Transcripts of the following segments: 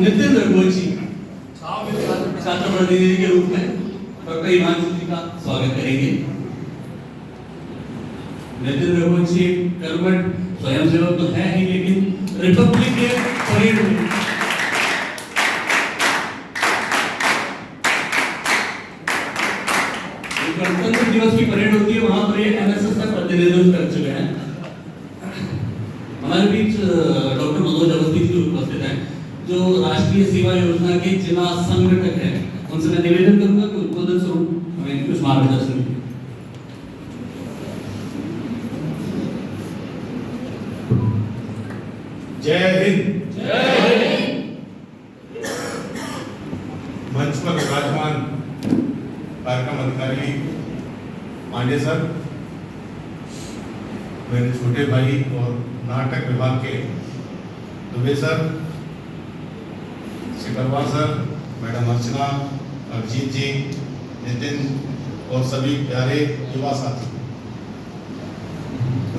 नितिन रघुवंशी छात्र प्रतिनिधि के रूप में डॉक्टर हिमांशु जी का स्वागत करेंगे। नितिन रघुवंशी कर्मठ स्वयंसेवक तो है ही, लेकिन रिपब्लिक डे परेड में गणतंत्र दिवस की परेड होती है, वहां पर एनएसएस का प्रतिनिधित्व कर चुके हैं। हमारे बीच डॉक्टर मनोज अवस्थी जी उपस्थित हैं, जो राष्ट्रीय सेवा योजना के जिला संगठक हैं। उनसे मैं निवेदन करूंगा कि उद्बोधन स्वरूप हमें कुछ मार्गदर्शन दें। जय हिंद। जय हिंद। मंच पर विराजमान कार्यक्रम अधिकारी पांडे सर, मेरे छोटे भाई और नाटक विभाग के Dubey sir, Shikarwar sir, madam Archana, Abhijeet ji, Nitin और सभी प्यारे युवा साथी,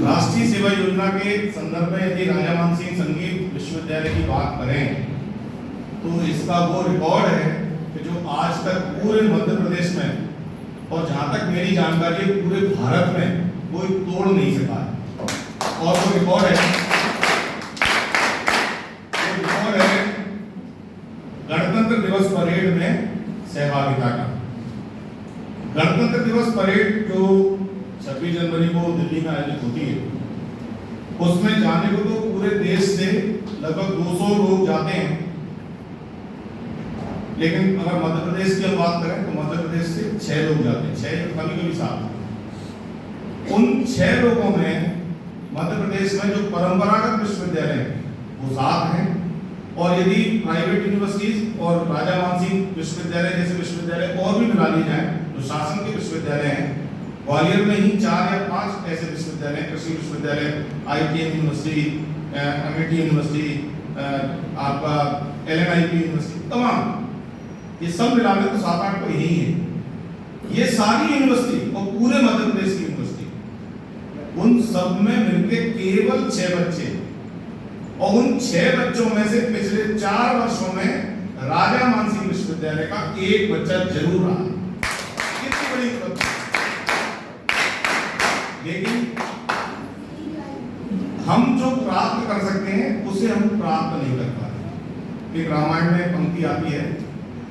राष्ट्रीय सेवा योजना के संदर्भ में यदि राजा मानसिंह संगीत विश्वविद्यालय की बात करें तो इसका वो रिकॉर्ड है कि जो आज तक पूरे मध्य प्रदेश में और जहां तक मेरी जानकारी है पूरे भारत में कोई तोड़ नहीं सका है। और वो रिकॉर्ड है गणतंत्र दिवस परेड में सहभागिता का। गणतंत्र दिवस परेड जो 26 जनवरी को दिल्ली में आयोजित होती है, उसमें जाने को तो पूरे देश से लगभग 200 लोग जाते हैं, लेकिन अगर मध्य प्रदेश की बात करें तो मध्य प्रदेश से 6 लोग जाते हैं, 6 कभी कभी 7। उन 6 लोगों में मध्य प्रदेश में जो परंपरागत विश्वविद्यालय हैं वो 7 हैं, और यदि प्राइवेट यूनिवर्सिटीज और राजा मानसिंह विश्वविद्यालय जैसे विश्वविद्यालय और भी मिला लिए जाए जो शासन के विश्वविद्यालय हैं, ग्वालियर में ही 4 या 5 ऐसे विश्वविद्यालय, कृषि विश्वविद्यालय, ITM यूनिवर्सिटी, MIT यूनिवर्सिटी, आपका LNIP यूनिवर्सिटी, तमाम ये सब मिला के तो 7-8 तो यही है। ये सारी यूनिवर्सिटी और पूरे मध्य प्रदेश की यूनिवर्सिटी, उन सब में मिलकर केवल 6 बच्चे, और उन 6 बच्चों में से पिछले 4 वर्षों में राजा मानसिंह विश्वविद्यालय का एक बच्चा जरूर रहा है। कितनी बड़ी उपलब्धि। लेकिन हम जो प्राप्त कर सकते हैं उसे हम प्राप्त नहीं कर पाते। एक रामायण में पंक्ति आती है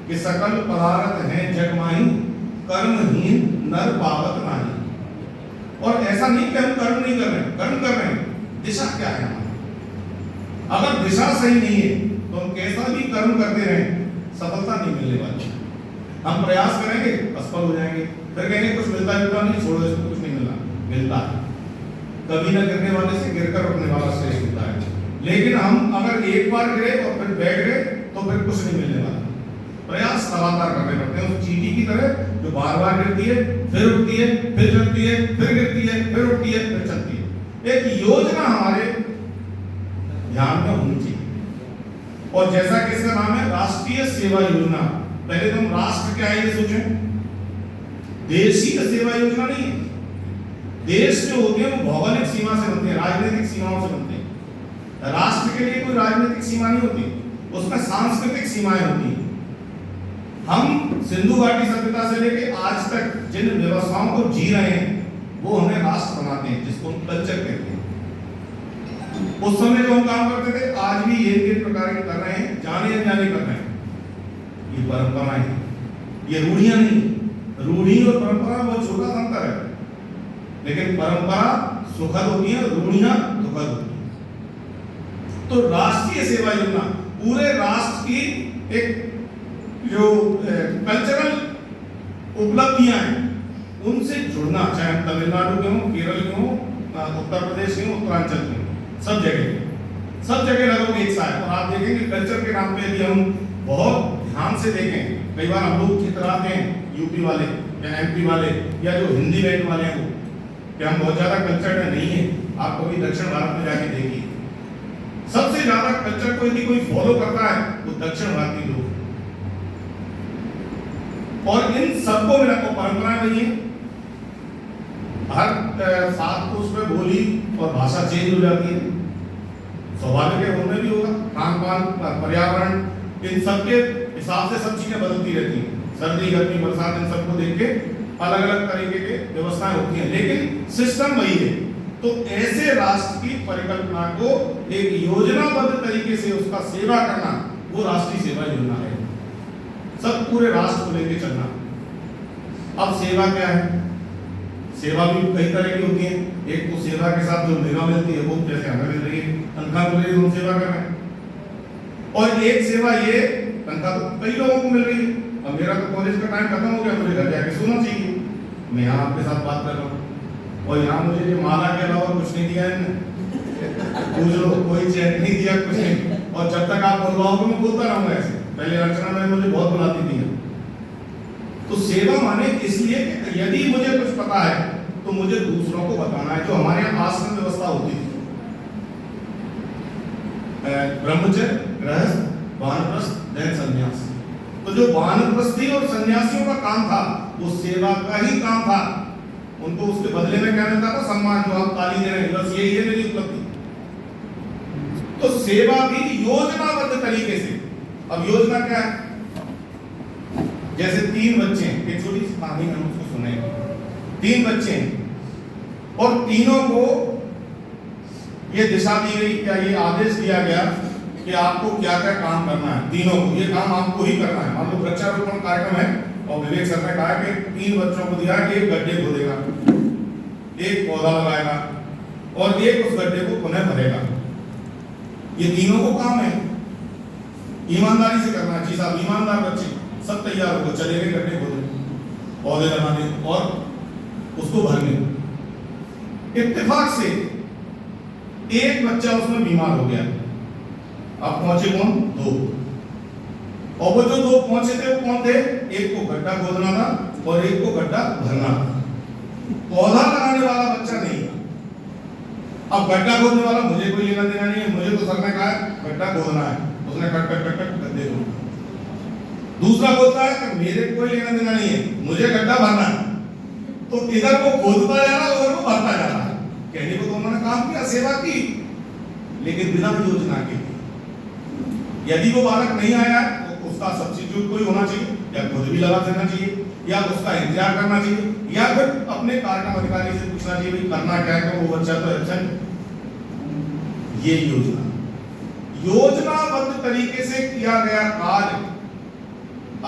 कि सकल पदार्थ हैं जग माही, कर्महीन नर पावत नाही। और ऐसा नहीं कि हम कर्म नहीं कर रहे हैं, कर्म कर रहे हैं, दिशा क्या है हमारी? अगर दिशा सही नहीं है तो हम कैसा भी कर्म करते रहें, सफलता नहीं मिलने वाली। हम प्रयास करेंगे, असफल हो जाएंगे, फिर कहेंगे कुछ मिलता जुलता नहीं, छोड़ो इसको, कुछ नहीं मिला। मिलता है। कभी न गिरने वाले से गिरकर उठने वाला श्रेष्ठ होता है। लेकिन हम अगर एक बार गिरे और फिर बैठ गए तो फिर कुछ नहीं मिलने वाला। प्रयास लगातार करने पड़ते हैं, उस चींटी की तरह जो बार बार गिरती है, फिर उठती है, फिर चलती है, फिर गिरती है, फिर उठती है, फिर चलती है। एक योजना हमारे ध्यान में होनी चाहिए। और जैसा कि इसका नाम है राष्ट्रीय सेवा योजना, पहले तो हम राष्ट्र क्या है ये सोचें। देश ही सेवा योजना नहीं है। देश जो होते हैं वो भौगोलिक सीमा से बनते हैं, राजनीतिक सीमाओं से बनते हैं। राष्ट्र के लिए कोई राजनीतिक सीमा नहीं होती, उसमें सांस्कृतिक सीमाएं होती हैं। हम सिंधु घाटी सभ्यता से लेकर आज तक जिन व्यवस्थाओं को जी रहे हैं वो हमें राष्ट्र बनाते हैं, जिसको हम कल्चर कहते हैं। उस समय जो हम काम करते थे आज भी ये प्रकार के कर रहे हैं, जाने अनजाने कर रहे हैं। ये परंपराएं हैं, ये रूढ़ियां नहीं। रूढ़ी और परंपरा बहुत छोटा अंतर है, लेकिन परंपरा सुखद होती है, रूढ़ियां दुखद होती है। तो राष्ट्रीय सेवा योजना पूरे राष्ट्र की एक जो कल्चरल उपलब्धियां हैं उनसे जुड़ना, चाहे हम तमिलनाडु के हों, केरल के हों, उत्तर प्रदेश के हों, उत्तरांचल के हों, सब जगह लगभग एक सा है। और आप देखेंगे कल्चर के नाम पे भी हम बहुत ध्यान से देखें, कई बार हम लोग चित्राते हैं यूपी वाले या एमपी वाले या जो हिंदी बैंड वाले हैं कि हम बहुत ज्यादा कल्चर में नहीं है। आप कभी दक्षिण भारत में जाके देखिए, सबसे ज्यादा कल्चर को यदि कोई फॉलो करता है वो दक्षिण भारतीय लोग। और इन सबको मिला को परंपराएं नहीं है। हर साथ तो उसमें बोली और भाषा चेंज हो जाती है, स्वाभाविक है, उनमें भी होगा। खान पान, पर्यावरण, इन सबके हिसाब से सब चीजें बदलती रहती हैं। सर्दी, गर्मी, बरसात, इन सबको देख के अलग अलग तरीके के व्यवस्थाएं होती हैं, लेकिन सिस्टम वही है। तो ऐसे राष्ट्र की परिकल्पना को एक योजनाबद्ध तरीके से उसका सेवा करना, वो राष्ट्रीय सेवा योजना है। सब पूरे राष्ट्र को लेकर चलना। अब सेवा क्या है? सेवा भी कई तरह की होती है। एक तो सेवा के साथ जो निगाह मिलती है वो जैसे हमें मिल रही है, तनख्वाह मिल रही है, हम सेवा कर रहे हैं। और एक सेवा ये तनख्वाह तो कई लोगों को मिल रही है। अब मेरा तो कॉलेज का टाइम खत्म हो गया, मुझे घर जाके सोना चाहिए, मैं यहाँ आपके साथ बात कर रहा हूँ। और यहाँ मुझे जो माला के अलावा कुछ नहीं दिया है, पूछ लो, कोई चेक नहीं दिया, कुछ नहीं। और जब तक आप बुलवाओगे मैं बोलता रहूंगा ऐसे। पहले अर्चना में मुझे बहुत बुलाती थी। तो सेवा माने इसलिए कि यदि मुझे कुछ पता है तो मुझे दूसरों को बताना है। जो हमारे यहाँ आश्रम व्यवस्था होती थी, ब्रह्मचर्य, गृहस्थ, वानप्रस्थ, दैन संन्यास। तो जो वानप्रस्थी और सन्यासियों का काम था वो सेवा का ही काम था। उनको उसके बदले में क्या मिलता था? सम्मान, जो आप ताली दे रहे हैं, बस यही है मेरी उपलब्धि। तो सेवा भी योजनाबद्ध तरीके से। अब योजना क्या है? जैसे 3 बच्चे हैं, एक छोटी सी कहानी हम उसको सुनेंगे। 3 बच्चे हैं और तीनों को ये दिशा दी गई, क्या ये आदेश दिया गया कि आपको क्या क्या काम करना है। तीनों को ये काम आपको ही करना है। मान लो वृक्षारोपण कार्यक्रम है और विवेक सर ने कहा कि 3 बच्चों को दिया कि एक गड्ढे खोदेगा, एक पौधा लगाएगा और एक उस गड्ढे को पुनः भरेगा। ये तीनों को काम है, ईमानदारी से करना है। जी साहब, ईमानदार बच्चे सब तैयार हो गए, चले गए गड्ढे खोदने, पौधे लगाने और उसको भरने। इत्तेफाक से एक बच्चा उसमें बीमार हो गया। अब पहुंचे कौन? 2। और वो जो 2 पहुंचे थे वो कौन थे? एक को गड्ढा खोदना था और एक को गड्ढा भरना था। पौधा लगाने वाला बच्चा नहीं। अब गड्ढा खोदने वाला मुझे कोई लेना देना नहीं है, मुझे तो सर ने कहा गड्ढा खोदना है, उसने कट कट कट कट गड्ढे खोदना। दूसरा बोलता है कि मेरे कोई लेना देना नहीं है, मुझे गड्ढा भरना है। तो इधर वो खोदता जा रहा, उधर वो भरता जा रहा। कहने को तो उन्होंने काम किया, सेवा की, लेकिन बिना योजना के। यदि वो बालक नहीं आया तो उसका सब्स्टिट्यूट कोई होना चाहिए, या खुद भी लगा देना चाहिए, या उसका इंतजार करना चाहिए, या फिर अपने कार्यक्रम अधिकारी से पूछना चाहिए भाई करना क्या है, वो बच्चा तो एब्सेंट। ये योजनाबद्ध तरीके से किया गया कार्य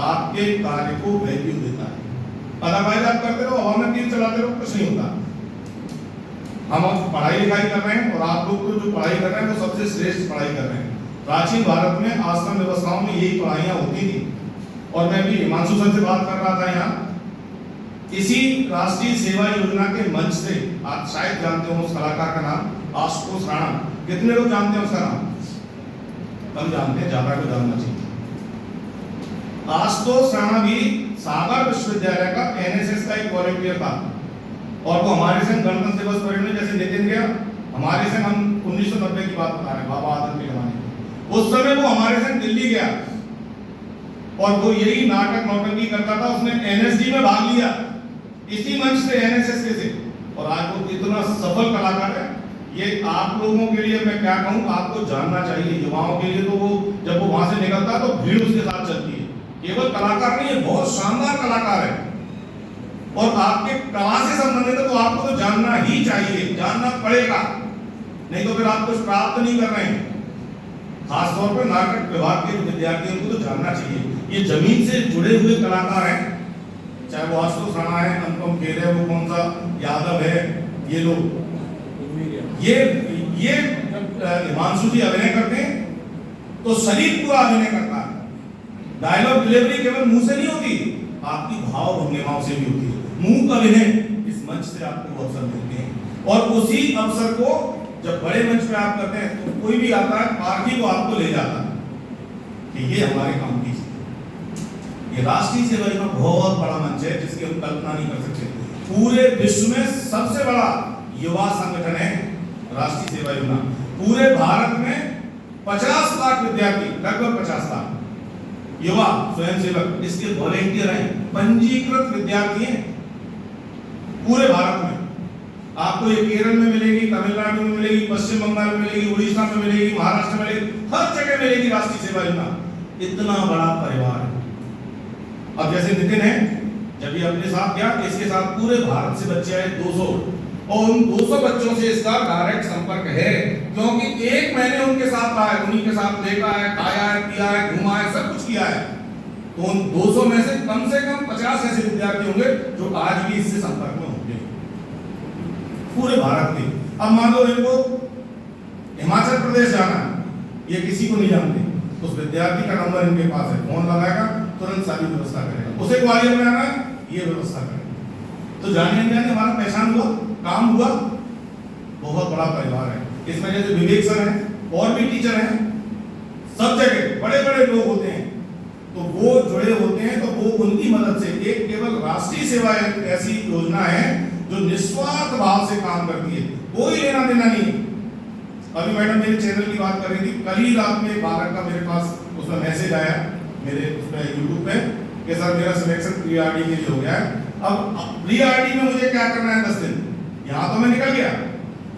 आपके कार्य को वैल्यू देता है। अदरवाइज आप करते रहो, हवा में तीर चलाते रहो, कुछ नहीं होता। हम अब पढ़ाई लिखाई कर रहे हैं और आप लोग तो जो पढ़ाई कर रहे हैं वो सबसे श्रेष्ठ पढ़ाई कर रहे हैं। प्राचीन भारत में आश्रम व्यवस्थाओं में यही पढ़ाइयां होती थी। और मैं भी हिमांशु सर से बात कर रहा था यहाँ इसी राष्ट्रीय सेवा योजना के मंच से आप शायद जानते हो उस कलाकार का नाम आशुतोष राणा। कितने लोग जानते हैं उसका नाम? कम जानते हैं, ज्यादा को जानना चाहिए। आशुतोष राणा भी सागर विश्वविद्यालय का एनएसएस का एक वॉलंटियर था और वो हमारे संग गणतंत्र दिवस परेड में जैसे नितिन गया, हमारे संग हम 1990 की बात बता रहे हैं, बाबा आदम के जमाने। उस समय वो हमारे संग दिल्ली गया और वो यही नाटक नौटंकी करता था। उसने एनएसडी में भाग लिया इसी मंच से, एनएसएस के से, और आज वो इतना सफल कलाकार है। ये आप लोगों के लिए मैं क्या कहूँ, आपको जानना चाहिए, युवाओं के लिए। तो वो जब वो वहां से निकलता है तो भीड़ उसके साथ चलती है। केवल कलाकार नहीं है, बहुत शानदार कलाकार है और आपके कला से संबंधित है, तो आपको तो जानना ही चाहिए, जानना पड़ेगा, नहीं तो फिर आप कुछ प्राप्त नहीं कर रहे हैं। खासतौर पर नाटक विभाग के विद्यार्थियों को तो जानना चाहिए। ये जमीन से जुड़े हुए कलाकार हैं, चाहे वो आशुतोष राणा है, अनुपम खेर है, वो कौन सा यादव है, ये लोग, ये हिमांशु जी अभिनय करते हैं तो शरीर पूरा अभिनय करता है। डायलॉग डिलीवरी केवल मुंह से नहीं होती, आपकी भाव भंगिमाओं से भी होती है। मुंह का अभिनय इस मंच से आपको अवसर मिलते हैं और उसी अवसर को जब बड़े मंच पे आप करते हैं तो कोई भी आता है पार्टी को आपको ले जाता है कि ये हमारे काम की चीज। ये राष्ट्रीय सेवा योजना बहुत बड़ा मंच है जिसकी हम कल्पना नहीं कर सकते। पूरे विश्व में सबसे बड़ा युवा संगठन है राष्ट्रीय सेवा योजना। पूरे भारत में 50 लाख विद्यार्थी, लगभग 50 लाख युवा स्वयंसेवक इसके वॉलेंटियर हैं, पंजीकृत विद्यार्थी हैं पूरे भारत में। आपको ये केरल में मिलेगी, तमिलनाडु में मिलेगी, पश्चिम बंगाल में मिलेगी, उड़ीसा में मिलेगी, महाराष्ट्र में मिलेगी, हर जगह मिलेगी राष्ट्रीय सेवा योजना। इतना बड़ा परिवार है। अब जैसे नितिन है, जब ये अपने साथ गया, इसके साथ पूरे भारत से बच्चे आए 200 और उन 200 बच्चों से इसका डायरेक्ट संपर्क है क्योंकि एक महीने उनके साथ रहा है, उन्हीं के साथ देखा है, खाया है, पिया है, घुमा है, सब कुछ किया है। तो उन 200 में से कम 50 ऐसे विद्यार्थी होंगे जो आज भी इससे संपर्क में होंगे पूरे भारत के। अब मान लो इनको हिमाचल प्रदेश जाना है, ये किसी को नहीं जानते, उस विद्यार्थी का नंबर इनके पास है, फोन लगाएगा, तुरंत सारी व्यवस्था करेगा। उसे ग्वालियर में आना है, ये व्यवस्था करेगा। तो जाने जाने हमारा पहचान हुआ, काम हुआ, बहुत बड़ा परिवार है। इसमें जैसे विवेक सर हैं और भी टीचर हैं, सब जगह बड़े बड़े लोग होते हैं, तो वो जुड़े होते हैं। तो वो उनकी मदद से एक केवल राष्ट्रीय सेवा ऐसी योजना है जो निस्वार्थ भाव से काम करती है, कोई लेना देना नहीं। अभी मैडम मेरे चैनल की बात कर रही थी, कल ही रात में बालक का मेरे पास उसमें मैसेज आया मेरे उसमें यूट्यूब पे कि सर मेरा सिलेक्शन प्री आरडी के लिए हो गया है। अब प्री आरडी में मुझे क्या करना है 10 दिन, यहाँ तो मैं निकल गया,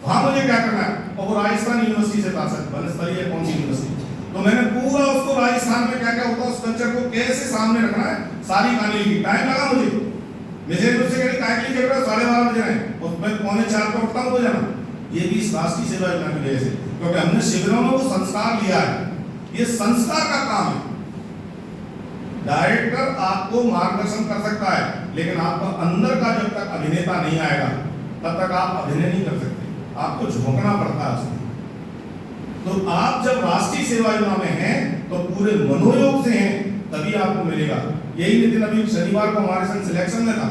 वहां मुझे क्या करना है। और वो राजस्थान यूनिवर्सिटी से था सर, वनस्थली है कौन सी यूनिवर्सिटी, तो मैंने पूरा उसको राजस्थान में क्या क्या होता है उस कल्चर को कैसे सामने रखना है सारी कहानी लिखी। टाइम लगा मुझे, मैसेज मुझसे कहीं टाइम नहीं चल रहा, 12:30 बजे रहे और मैं 3:45 पे उठता हूँ जाना। ये भी इस राष्ट्रीय सेवा योजना की वजह से, क्योंकि हमने शिविरों में वो संस्कार लिया है। ये संस्कार का काम है। डायरेक्टर आपको मार्गदर्शन कर सकता है, लेकिन आपका अंदर का जब तक अभिनेता नहीं आएगा तब तक आप अभिनय नहीं कर सकते, आपको झोंकना पड़ता है उसमें। तो आप जब राष्ट्रीय सेवा योजना में हैं तो पूरे मनोयोग से हैं, तभी आपको मिलेगा। यही नितिन अभी शनिवार को हमारे संग सिलेक्शन में था,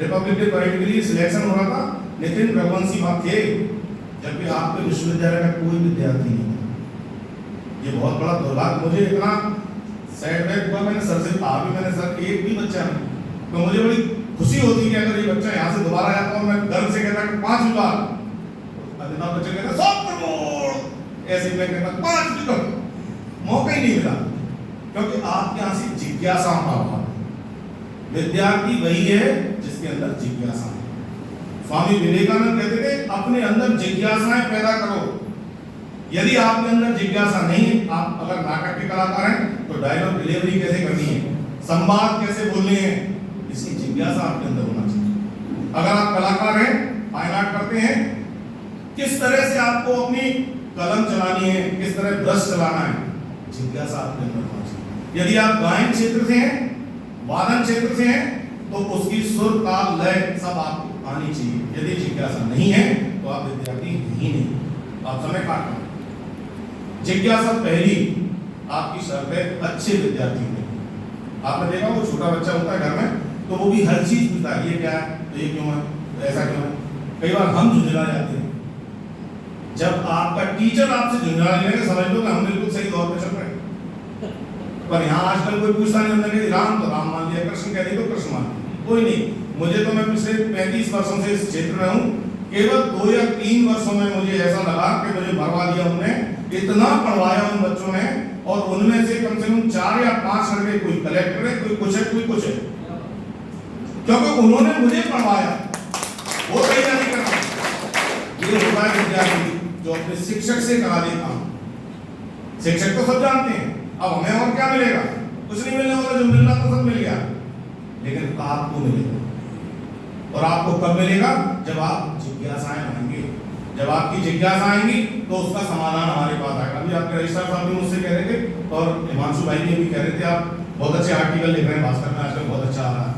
रिपब्लिक डे परेड के लिए सिलेक्शन हो रहा था, नितिन रघुवंशी वहां थे, जबकि आपके विश्वविद्यालय का कोई विद्यार्थी नहीं था। ये बहुत बड़ा दुर्भाग्य, मुझे इतना सेटबैक हुआ, मैंने सर से कहा भी, मैंने सर एक भी बच्चा नहीं, तो मुझे बड़ी खुशी होती कि अगर ये बच्चा यहाँ से दोबारा आता और मैं गर्व से कहता कि 5 बार, अमिताभ बच्चन कहता 100 करोड़, ऐसे मैं कहता 5 करोड़, मौका ही नहीं मिला, क्योंकि आपके यहाँ से जिज्ञासा का अभाव है। विद्यार्थी वही है जिसके अंदर जिज्ञासा है। स्वामी विवेकानंद कहते थे अपने अंदर जिज्ञासाएं पैदा करो। यदि आपके अंदर जिज्ञासा नहीं है, आप अगर नाटक के कलाकार हैं तो डायलॉग डिलीवरी कैसे करनी है, संवाद कैसे बोलने हैं, इसकी जिज्ञासा आपके अंदर होना चाहिए। अगर आप कलाकार हैं, फाइन आर्ट करते हैं, किस तरह से आपको अपनी कलम चलानी है, किस तरह ब्रश चलाना है, जिज्ञासा आपके अंदर होना चाहिए। यदि आप गायन क्षेत्र से हैं, वादन क्षेत्र से हैं, तो उसकी सुर ताल लय सब आपको आनी चाहिए। यदि जिज्ञासा नहीं है तो आप विद्यार्थी ही नहीं, आप समय काट रहे हैं। जिज्ञासा पहली आपकी शर्त है अच्छे विद्यार्थी में। आपने देखा वो छोटा बच्चा होता है घर में, तो वो भी हर चीज पूछता है, ये क्या है, तो ये क्यों है, तो ऐसा क्यों है। कई बार हम झुंझला जाते हैं। जब आपका टीचर आपसे झुंझला लेंगे समझ लो कि हम बिल्कुल सही दौर पे चल रहे हैं। पर यहाँ आजकल कोई पूछता नहीं, हमने कहा राम तो राम मान लिया, कृष्ण कह दिया तो कृष्ण मान लिया, कोई नहीं। मुझे तो मैं पिछले 35 वर्षों से इस क्षेत्र में हूँ, केवल 2 या 3 वर्षों में मुझे ऐसा लगा कि मुझे भरवा दिया उन्होंने, इतना पढ़वाया उन बच्चों ने, और उनमें से कम से कम 4 या 5 लड़के कोई कलेक्टर है, कोई कुछ है, कोई कुछ है, क्योंकि उन्होंने मुझे पढ़वाया, वो कहीं नहीं कर रहा। ये होता है विद्यार्थी जो अपने शिक्षक से करा देता हूं। शिक्षक तो सब जानते हैं, अब हमें और क्या मिलेगा, कुछ नहीं मिलने वाला, जो मिलना तो सब मिल गया, लेकिन आपको मिलेगा। और आपको कब मिलेगा, जब आप जिज्ञासाएं आएंगे, जब आपकी जिज्ञासा आएंगी तो उसका समाधान हमारे पास आएगा। अभी आपके रजिस्ट्रार साहब भी मुझसे कह रहे थे, और हिमांशु भाई भी कह रहे थे, आप बहुत अच्छे आर्टिकल लिख रहे हैं भास्कर में, आजकल बहुत अच्छा आ रहा है।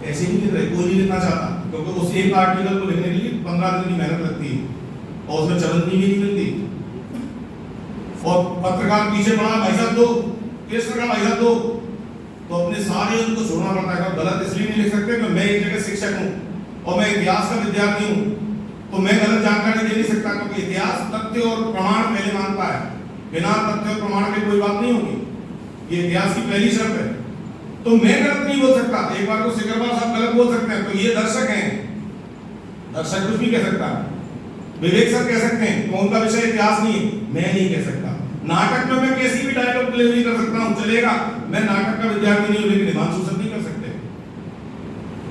ऐसे नहीं लिख रहे, कोई नहीं लिखना चाहता, क्योंकि उस एक आर्टिकल को लिखने के लिए 15 दिन की मेहनत लगती है, और उसमें चलनी भी नहीं मिलती। और पत्रकार पीछे पड़ा, भाई साहब दो केस लगा, भाई साहब दो, तो अपने सारे उनको छोड़ना पड़ता है। गलत इसलिए नहीं लिख सकते कि मैं एक जगह शिक्षक हूँ और मैं इतिहास का विद्यार्थी हूँ, तो मैं गलत जानकारी दे नहीं सकता, क्योंकि इतिहास तथ्य और प्रमाण पहले मानता है, बिना तथ्य और प्रमाण के कोई बात नहीं होगी, ये इतिहास की पहली शर्त है। तो मैं गलत नहीं बोल सकता, एक बार तो सिकरवार साहब गलत बोल सकते हैं, तो ये दर्शक हैं, दर्शक कुछ भी कह सकता है, विवेक सर कह सकते हैं, तो उनका विषय इतिहास नहीं है, मैं नहीं कह सकता। नाटक में मैं कैसी भी डायलॉग डिलीवरी कर सकता हूं, चलेगा, मैं नाटक का विद्यार्थी नहीं हूं, लेकिन हिमांशु सर नहीं कर सकते।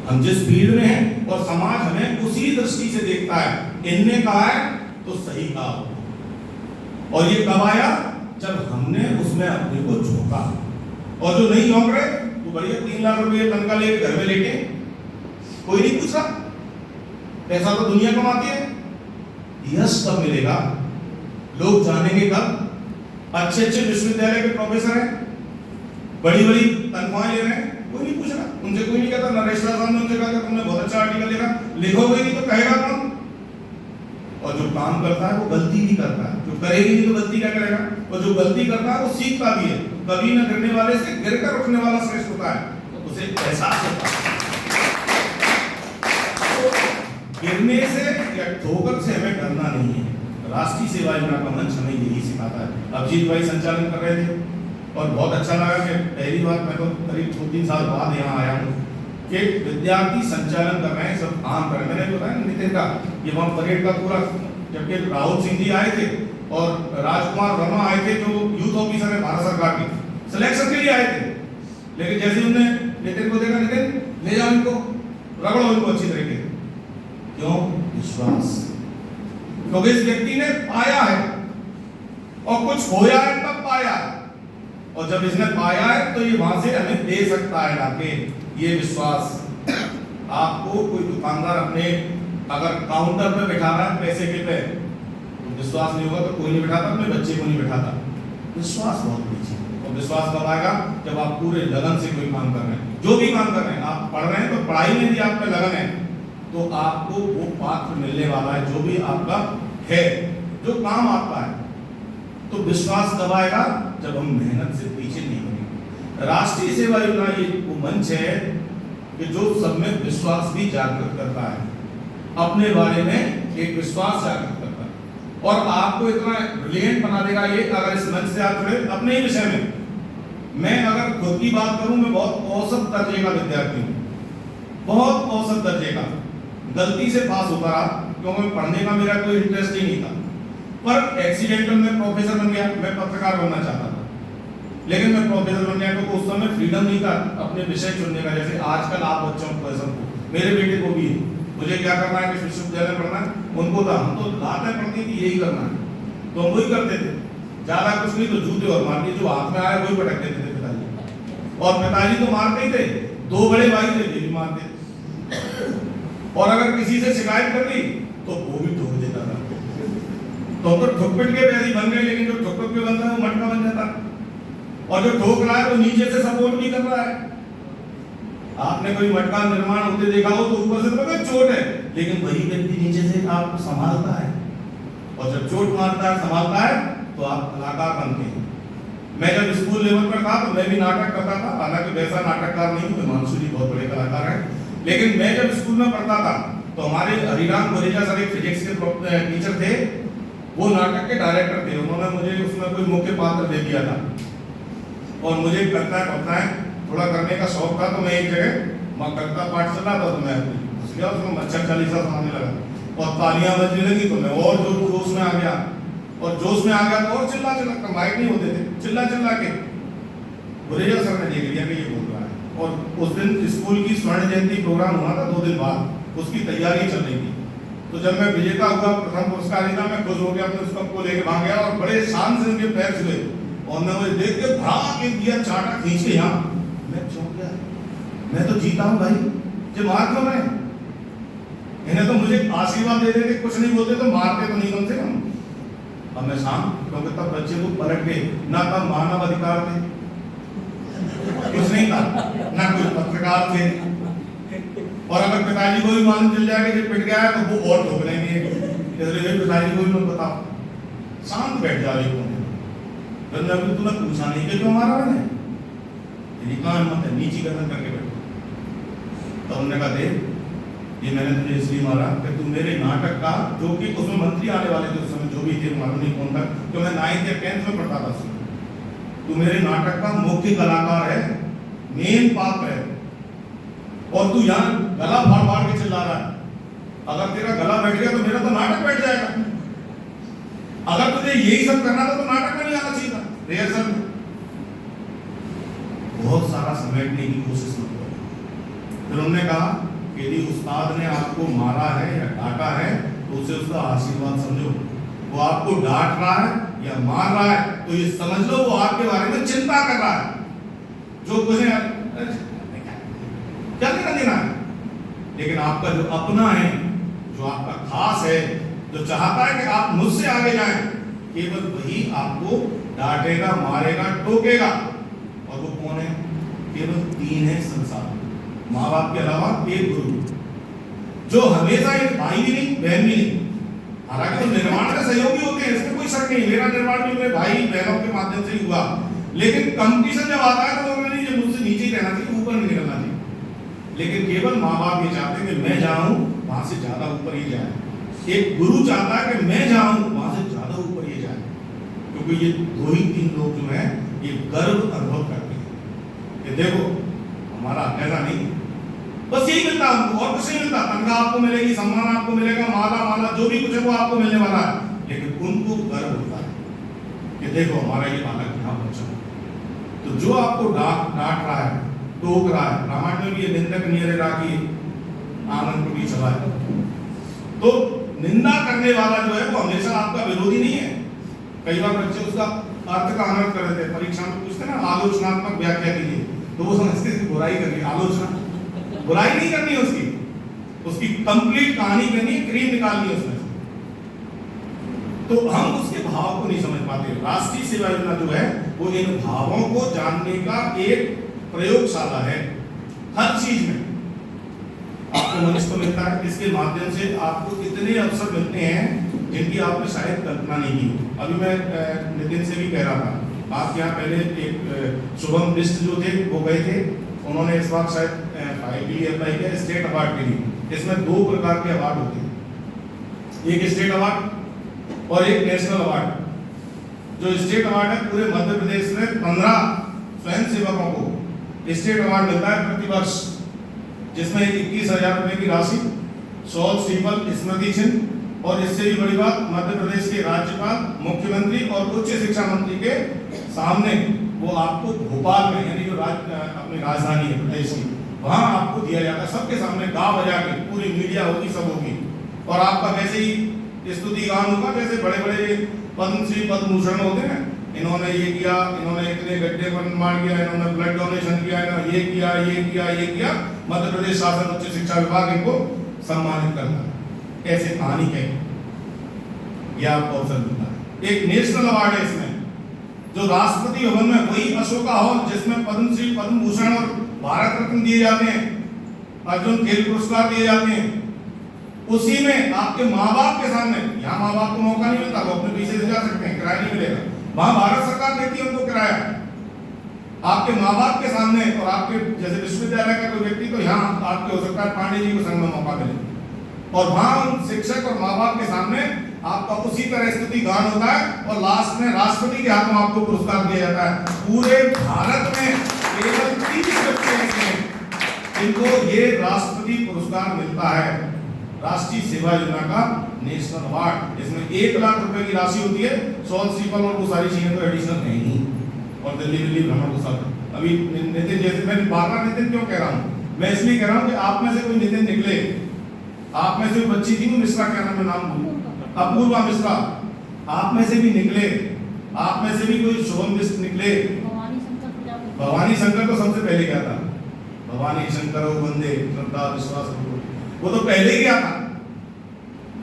हम जिस फील्ड में हैं और समाज हमें उसी दृष्टि से देखता है, इनने कहा है तो सही कहा, और ये कब आया, जब हमने उसमें अपने को झोंका। और जो नहीं झोंक रहे तो बढ़िया 3 लाख रुपए तनख्वाह लेके घर में लेके, कोई नहीं पूछ रहा, पैसा तो दुनिया कमाती है। यश कब मिलेगा, लोग जानेंगे कब, अच्छे अच्छे विश्वविद्यालय के प्रोफेसर हैं, बड़ी बड़ी तनख्वाहें ले रहे हैं, कोई नहीं पूछ रहा, उनसे कोई नहीं कहता। नरेश साहब ने उनसे कहा कि तुमने बहुत अच्छा आर्टिकल लिखा, लिखोगे नहीं तो कहेगा कौन। और जो काम करता है वो गलती भी करता है, जो करेगी नहीं तो गलती क्या करेगा, और जो गलती करता है वो सीखता भी है। कभी न गिरने वाले से गिरकर उठने वाला श्रेष्ठ होता है, तो उसे एहसास होता है। गिरने से या ठोकर से हमें डरना नहीं है। राष्ट्रीय सेवा योजना का मंच हमें यही सिखाता है। अभिजीत भाई संचालन कर रहे थे और बहुत अच्छा लगा कि पहली बार मैं तो करीब 2-3 साल बाद यहाँ आया हूँ कि विद्यार्थी संचालन कर रहे हैं, सब काम कर रहे हैं। मैंने बताया नितिन का, ये वहाँ परेड का पूरा, जबकि राहुल सिंह जी आए थे और राजकुमार वर्मा आए थे जो यूथ ऑफिसर है भारत सरकार के, सिलेक्शन के लिए आए थे, लेकिन जैसे उन्होंने नितिन को देखा, नितिन ले जाओ इनको, रगड़ो इनको अच्छी तरीके। क्यों? विश्वास, क्योंकि इस व्यक्ति ने पाया है और कुछ होया है तब पाया, और जब इसने पाया है तो ये वहां से हमें दे सकता है लाके। ये विश्वास आपको कोई दुकानदार अपने अगर काउंटर पे बैठा रहा है पैसे के पे, तो विश्वास नहीं होगा तो कोई नहीं बैठाता, अपने बच्चे को नहीं बैठाता। विश्वास बहुत बड़ी चीज है, और विश्वास कब आएगा, जब आप पूरे लगन से कोई काम कर रहे हैं। जो भी काम कर रहे हैं, आप पढ़ रहे हैं तो पढ़ाई में भी आप पे लगन है, तो आपको वो पात्र मिलने वाला है जो भी आपका है, जो काम आपका है। तो विश्वास कब आएगा, जब हम मेहनत से पीछे नहीं बनेंगे। राष्ट्रीय सेवा योजना ये वो मंच है कि जो सब में विश्वास भी जागृत करता है, अपने बारे में एक विश्वास जागृत करता है, और आपको इतना ब्रिलियंट बना देगा ये, अगर इस मंच से आप जुड़े अपने ही विषय में। मैं अगर खुद की बात करूं, मैं बहुत औसत दर्जे का विद्यार्थी हूं, बहुत औसत दर्जे का, गलती से पास होता रहा क्योंकि पढ़ने का मेरा कोई इंटरेस्ट ही नहीं था। पर एक्सीडेंटल में प्रोफेसर बन गया, मैं पत्रकार बनना चाहता था, लेकिन मैं प्रोफेसर बन गया क्योंकि उस समय फ्रीडम नहीं था अपने विषय चुनने का। जैसे आजकल आप बच्चों प्रोफेसर को, मेरे बेटे को भी है, मुझे क्या करना है, कि विश्वविद्यालय पढ़ना है, उनको था, हम तो लातें पड़ती थी यही करना है, तो हम वही करते थे, ज्यादा कुछ नहीं, तो जूते और मार के जो हाथ में आया वही पटक देते थे पिताजी। और पिताजी तो मारते ही थे, 2 बड़े भाई थे ये भी मारते, और अगर किसी से शिकायत कर दी तो वो भी ठोक देता था। तो ठोक-पिट के वैसे बन गए, लेकिन जो ठोक के बनता है वो मटका बन जाता, और जो ठोक रहा है वो नीचे से सपोर्ट भी कर रहा है। आपने कोई मटका निर्माण होते देखा हो तो ऊपर से तो चोट है, लेकिन वही व्यक्ति नीचे से आपको संभालता है, और जब चोट मारता है संभालता है तो आप कलाकार बनते हैं। मैं जब स्कूल लेवल पर था तो मैं भी नाटक करता था, हालांकि वैसा नाटककार नहीं हूँ, हिमांशु जी बहुत बड़े कलाकार हैं, लेकिन मैं जब स्कूल में पढ़ता था तो हमारे हरिराम गोरेजा सर एक फिजिक्स के टीचर थे, वो नाटक के डायरेक्टर थे। उन्होंने मुझे उसमें कोई मुख्य पात्र दे दिया था और मुझे कविता थोड़ा करने का शौक था, तो मैं एक जगह कविता पाठ चल रहा था तो मैं घुस गया उसमें, मच्छर चालीसा सुनाने लगा और तालियां बजने लगी तो मैं और जोश में आ गया, और जोश में आ गया तो और चिल्ला माइक नहीं होते थे, चिल्ला के गोरेजा सर ने देख लिया कि ये बोल रहा है। और उस दिन स्कूल की स्वर्ण जयंती प्रोग्राम हुआ था 2 दिन बाद, उसकी तैयारी चल रही थी। तो जब मैं विजेता हुआ, प्रथम पुरस्कार जीता, मैं खुश हो गया, अपने उस कप को लेके भाग गया और बड़े शान से उनके पैर छुए और मैं मुझे देख के भाग के दिया चाटा खींच के यहाँ, मैं चौंक गया, मैं तो जीता हूँ भाई, जो मार क्यों रहे हैं? इन्हें तो मुझे आशीर्वाद दे देते, कुछ नहीं बोलते तो मारते तो नहीं कम से कम। अब मैं शांत, क्योंकि तब बच्चे को पलट गए, ना तब मानव अधिकार थे, कुछ नहीं था, ना कोई पत्रकार थे, और अगर पिताजी को भी मालूम चल जाएगा कि पिट गया है तो वो और ठोक लेंगे, इसलिए पिताजी को भी मत बताओ, शांत बैठ जा रही हूँ। फिर मैं तुम्हें पूछा नहीं कि क्यों मारा मैंने, तेरी कहाँ हिम्मत है, नीची गर्दन करके बैठो। तो उन्होंने कहा देख, ये मैंने तुझे इसलिए मारा कि तू मेरे नाटक का, जो कि उसमें मंत्री आने वाले थे उस समय, जो भी थे मालूम नहीं कौन था, तो मैं 9th या 10th में पढ़ता था, तू मेरे नाटक का मुख्य कलाकार है, मेन पात्र है, और तू यहाँ गला फाड़ के चिल्ला रहा है। अगर तेरा गला बैठ गया तो मेरा तो नाटक बैठ जाएगा। अगर तुझे यही सब करना था तो नाटक में नहीं आना चाहिए था, रिहर्सल में। बहुत सारा समेटने की कोशिश मत करो। फिर उन्होंने कहा कि यदि उस्ताद ने आपको मारा है या डांटा है तो उसे उसका आशीर्वाद समझो। वो आपको डांट रहा है या मार रहा है तो ये समझ लो वो आपके बारे में चिंता कर रहा है, जो कुछ क्या लेना देना है। लेकिन आपका जो अपना है, जो आपका खास है, जो चाहता है कि आप मुझसे आगे जाएं, केवल वही आपको डांटेगा, मारेगा, टोकेगा। और वो कौन है? केवल 3 है संसार, माँ बाप के अलावा एक गुरु, जो हमेशा एक भाई भी नहीं, बहन भी नहीं। हालांकि वो निर्माण के सहयोगी होते हैं, इसमें कोई शक नहीं। मेरा निर्माण भी मेरे भाई बहनों के माध्यम से ही हुआ, लेकिन कंपटीशन जब आता है तो नहीं, मुझसे नीचे ही रहना चाहिए, ऊपर नहीं निकलना चाहिए। लेकिन केवल माँ बाप ये चाहते हैं कि मैं जाऊं वहां से ज्यादा ऊपर ही जाए। एक गुरु चाहता है कि मैं जाऊं वहां से ज्यादा ऊपर ही जाए, क्योंकि ये 2 ही 3 लोग जो हैं ये गर्व अनुभव करते हैं कि देखो हमारा ऐसा नहीं, बस यही मिलता है हमको और कुछ नहीं मिलता। तनख्वाह आपको मिलेगी, सम्मान आपको मिलेगा, माला जो भी कुछ है वो आपको मिलने वाला है, लेकिन उनको गर्व होता है कि देखो हमारा ये बालक यहाँ पहुंचा। तो जो आपको डांट रहा है, टोक रहा है, रामायण में भी ये निंदक नियरे राखी आनंद को भी चला है। तो निंदा करने वाला जो है वो हमेशा आपका विरोधी नहीं है। कई बार बच्चे उसका अर्थ का अनर्थ कर देते हैं, परीक्षा में पूछते हैं ना आलोचनात्मक व्याख्या के लिए, तो वो समझते हैं बुराई करनी, आलोचना बुराई नहीं करनी है, उसकी कंप्लीट कहानी करनी है, क्रीम निकालनी है उसमें। तो हम उसके भाव को नहीं समझ पाते। राष्ट्रीय सेवा योजना जो है वो इन भावों को जानने का एक प्रयोगशाला है। हर चीज में आपको मंच तो मिलता है, इसके माध्यम से आपको इतने अवसर मिलते हैं जिनकी आपने शायद कल्पना नहीं की। अभी मैं नितिन से भी कह रहा था, आपके यहाँ पहले एक शुभम बिष्ट जो थे वो गए थे, उन्होंने इस बार शायद अप्लाई किया स्टेट अवार्ड के लिए। इसमें 2 प्रकार के अवार्ड होते हैं, एक स्टेट अवार्ड और एक नेशनल अवार्ड। जो स्टेट अवार्ड है पूरे मध्य प्रदेश में 15 स्वयं सेवकों को स्टेट अवार्ड मिलता है प्रति वर्ष, जिसमें 21,000 रुपए की राशि, शॉल, श्रीफल, स्मृति चिन्ह, और इससे भी बड़ी बात मध्य प्रदेश के राज्यपाल, मुख्यमंत्री और उच्च शिक्षा मंत्री के सामने वो आपको भोपाल में, यानी जो अपनी राजधानी है प्रदेश की, वहां आपको दिया जाता है, सबके सामने गा बजा के, पूरी मीडिया होगी, सब होगी, और आपका वैसे ही स्तुति गान होगा जैसे बड़े बड़े पद्मश्री पद्म भूषण होते हैं। इन्होंने ये किया, इन्होंने इतने गड्ढे का निर्माण किया, इन्होंने ब्लड डोनेशन किया, इन्होंने ये किया, ये किया, ये किया। मध्य प्रदेश शासन उच्च शिक्षा विभाग इनको सम्मानित करता है। ऐसे कहानी है, यह आपको अवसर मिलता है। एक नेशनल अवार्ड है इसमें, जो राष्ट्रपति भवन में, वही अशोका हॉल जिसमें पद्मश्री, पद्म भूषण और भारत रत्न दिए जाते हैं, अर्जुन खेल पुरस्कार दिए जाते हैं, उसी में आपके माँ बाप के सामने, यहाँ माँ बाप को मौका नहीं मिलता, वो अपने पीछे से जा सकते हैं, किराया नहीं मिलेगा, वहां भारत सरकार देती है उनको किराया, आपके माँ बाप के सामने। और आपके जैसे विश्वविद्यालय का कोई व्यक्ति तो यहाँ आपके हो सकता है पांडे जी को संग में मौका मिले, और वहां उन शिक्षक और माँ बाप के सामने आपका उसी तरह स्तुति गान होता है, और लास्ट में राष्ट्रपति के हाथ में आपको पुरस्कार दिया जाता है। पूरे भारत में केवल 30 बच्चे ऐसे हैं जिनको ये राष्ट्रपति पुरस्कार मिलता है, राष्ट्रीय सेवा योजना का नेशनल अवार्ड। इसमें 1 लाख रुपए की राशि होती है, सॉल स्लीपर और वो सारी चीजें तो एडिशनल है ही, और दिल्ली भ्रमण को सब। अभी नितिन जैसे, मैं बार बार नितिन क्यों कह रहा हूँ, मैं इसलिए कह रहा हूँ कि आप में से कोई नितिन निकले, आप में से बच्ची थी वो मिश्रा, क्या नाम है, नाम भूल, अपूर्वा मिश्रा, आप में से भी निकले, आप में से भी कोई शुभम मिश्र निकले। भवानी शंकर तो सबसे पहले गया था, भवानी शंकर वंदे श्रद्धा विश्वास, वो तो पहले गया था,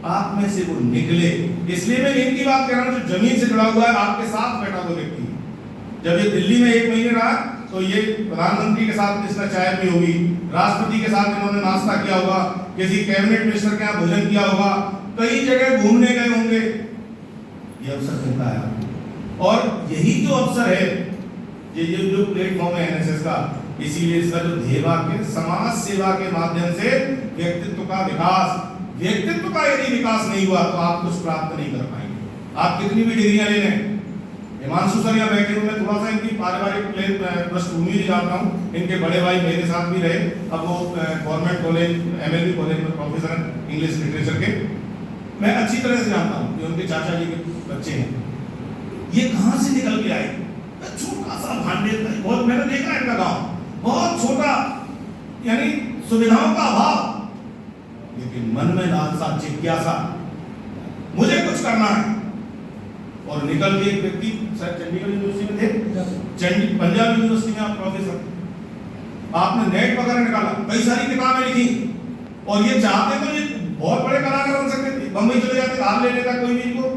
आप में से वो निकले। इसलिए मैं इनकी बात कर रहा हूं जो जमीन से जुड़ा हुआ है, आपके साथ बैठा हुआ व्यक्ति। जब ये दिल्ली में 1 महीने रहा तो ये प्रधानमंत्री के साथ इसने चाय पी होगी, राष्ट्रपति के साथ इन्होंने नाश्ता किया होगा, किसी कैबिनेट मिनिस्टर के यहाँ भोजन किया होगा, कई जगह घूमने गए होंगे, ये अवसर मिलता है आपको। और यही जो अवसर है, ये जो प्लेटफॉर्म है एनएसएस का, इसीलिए इसका जो ध्येय वाक्य समाज सेवा के माध्यम से व्यक्तित्व का विकास। व्यक्तित्व का यदि विकास नहीं हुआ तो आप कुछ प्राप्त नहीं कर पाएंगे, आप कितनी भी डिग्रियां ले लें। हिमांशु सर यहाँ बैठे हुए, मैं थोड़ा सा इनकी पारिवारिक पृष्ठभूमि नहीं जानता हूँ, इनके बड़े भाई मेरे साथ भी रहे, अब वो गवर्नमेंट कॉलेज एमएलबी कॉलेज में प्रोफेसर हैं इंग्लिश लिटरेचर के। मैं अच्छी तरह से जानता हूँ कि उनके चाचा जी के बच्चे हैं, ये कहाँ से निकल के आए, छोटा सा भांडे, बहुत मैंने देखा है इनका गाँव, बहुत छोटा, यानी सुविधाओं का अभाव, लेकिन मन में लालसा, जिज्ञासा, मुझे कुछ करना है। और निकल के एक व्यक्ति सर चंडीगढ़ यूनिवर्सिटी में थे, पंजाब यूनिवर्सिटी में आप प्रोफेसर, आपने नेट वगैरह निकाला, कई सारी किताबें लिखी, और ये चाहते तो ये बहुत बड़े कलाकार बन सकते थे, बम्बई चले जाते, हार ले लेता कोई भी इनको,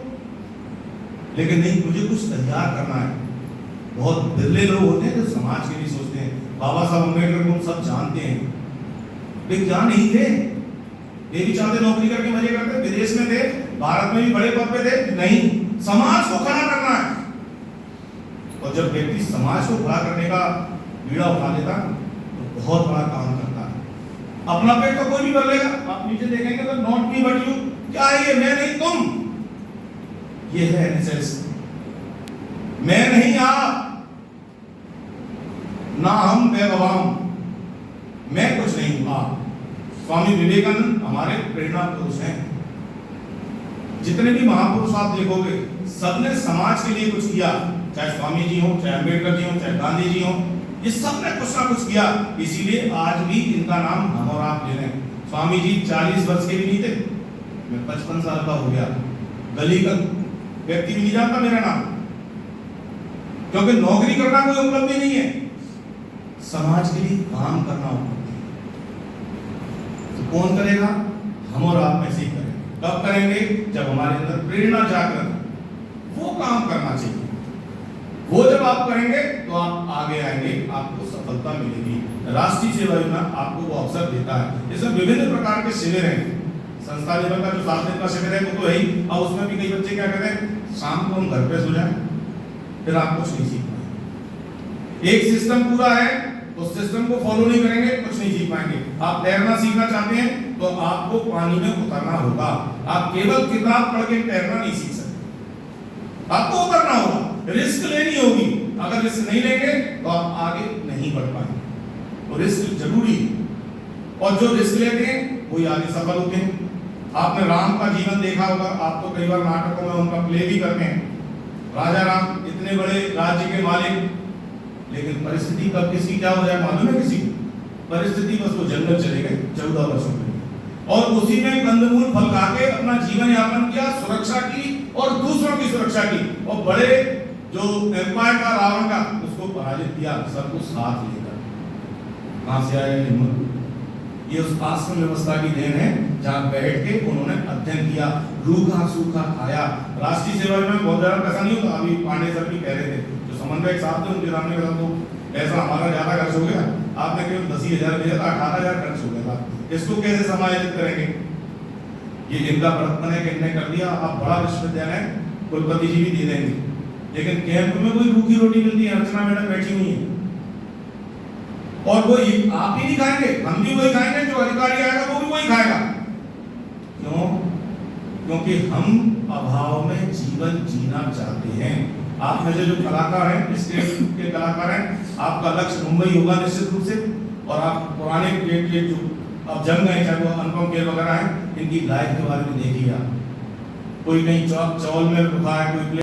लेकिन नहीं, मुझे कुछ तैयार करना है। बहुत बिरले लोग होते हैं जो समाज के लिए सोचते हैं। बाबा साहब अम्बेडकर को हम सब जानते हैं, वे क्या नहीं थे, ये भी चाहते नौकरी करके मजे करते, विदेश में थे, भारत में भी बड़े पद पे थे, नहीं, समाज को खड़ा करना है। और जब व्यक्ति समाज को खड़ा करने का बीड़ा उठा लेता तो बहुत बड़ा काम करता है। अपना पेट तो कोई भी भर लेगा, आप नीचे देखेंगे तो नॉट मी बट यू, क्या है ये, मैं नहीं तुम, ये है एनएसएस, मैं नहीं आप, ना हम बेगवाम, मैं कुछ नहीं हूं आप। स्वामी विवेकानंद हमारे प्रेरणा पुरुष हैं। जितने भी महापुरुष आप देखोगे सबने समाज के लिए कुछ किया, चाहे स्वामी जी हो, चाहे अम्बेडकर जी हो, चाहे गांधी जी हो, ये सबने कुछ ना कुछ किया। इसीलिए आज भी इनका नाम हम और आप ले रहे हैं। स्वामी जी 40 वर्ष के भी नहीं थे, मैं 55 साल का हो गया, गली का व्यक्ति भी नहीं जानता मेरा नाम, क्योंकि नौकरी करना कोई उपलब्धि नहीं है, समाज के लिए काम करना उपलब्धि है। तो कौन करेगा? हम और आप में से ही करेंगे। कब करेंगे? जब हमारे अंदर प्रेरणा जागृत, वो काम करना चाहिए, वो जब आप करेंगे तो आप आगे आएंगे, आपको सफलता मिलेगी। राष्ट्रीय सेवा योजना आपको वो अवसर देता है। इसमें विभिन्न प्रकार के शिविर हैं, संस्था लेवल का जो 7 दिन का शिविर है वो तो है ही, और उसमें भी कई बच्चे क्या कहते हैं, शाम को हम घर पे सो जाएं, फिर आप कुछ नहीं सीख पाएंगे। एक सिस्टम पूरा है, उस सिस्टम को फॉलो नहीं करेंगे, कुछ नहीं सीख पाएंगे। आप तैरना सीखना चाहते हैं तो आपको पानी में उतरना होगा। आप केवल किताब पढ़ के तैरना नहीं सीख सकते, आपको उतरना होगा, रिस्क लेनी होगी। अगर रिस्क नहीं लेंगे तो आप आगे नहीं बढ़ पाएंगे, तो रिस्क जरूरी है, और जो रिस्क लेते हैं वही आगे सफल होते हैं। आपने राम का जीवन देखा होगा, आप तो कई बार नाटकों में उनका प्ले भी करते हैं। राजा राम इतने बड़े राज्य के मालिक, लेकिन परिस्थिति कब किसी क्या हो जाए मालूम है? किसी परिस्थिति बस वो जंगल चले गए 14 वर्षों में, और उसी में कंदमूल फल खा के अपना जीवन यापन किया, सुरक्षा की और दूसरों की सुरक्षा की, और बड़े जो एम्पायर का रावण का उसको पराजित किया, सब कुछ साथ लेकर। कहां से आया हिम्मत? ये उस आश्रम व्यवस्था की देन है जहां बैठ के उन्होंने अध्ययन किया, रूखा सूखा खाया। राष्ट्रीय सेवा में बहुत ज्यादा पैसा नहीं होता, अभी पांडे सर भी कह रहे थे, जो समन्वयक साहब थे उनके सामने कहा तो पैसा हमारा ज्यादा खर्च हो गया, आपने केवल 10,000 भेजा था, 18,000 खर्च हो गया था, इसको कैसे समायोजित करेंगे? ये इनका बड़प्पन है कि इनने कर दिया, आप बड़ा विश्वविद्यालय कुलपति जी भी दे देंगे, लेकिन कैंप में कोई रूखी रोटी मिलती है, अर्चना मैडम बैठी हुई है, और वो आप ही नहीं खाएंगे, हम भी वही खाएंगे, जो अधिकारी आएगा वो भी वही खाएगा। क्यों? क्योंकि हम अभाव में जीवन जीना चाहते हैं। आप में से जो कलाकार हैं, स्टेज के कलाकार हैं, आपका लक्ष्य मुंबई होगा निश्चित रूप से, और आप पुराने के जो अब जंग है, चाहे वो अनुपम खेर वगैरह हैं, इनकी लाइफ के बारे में देखिए आप। कोई कहीं चौल में रुका है, कोई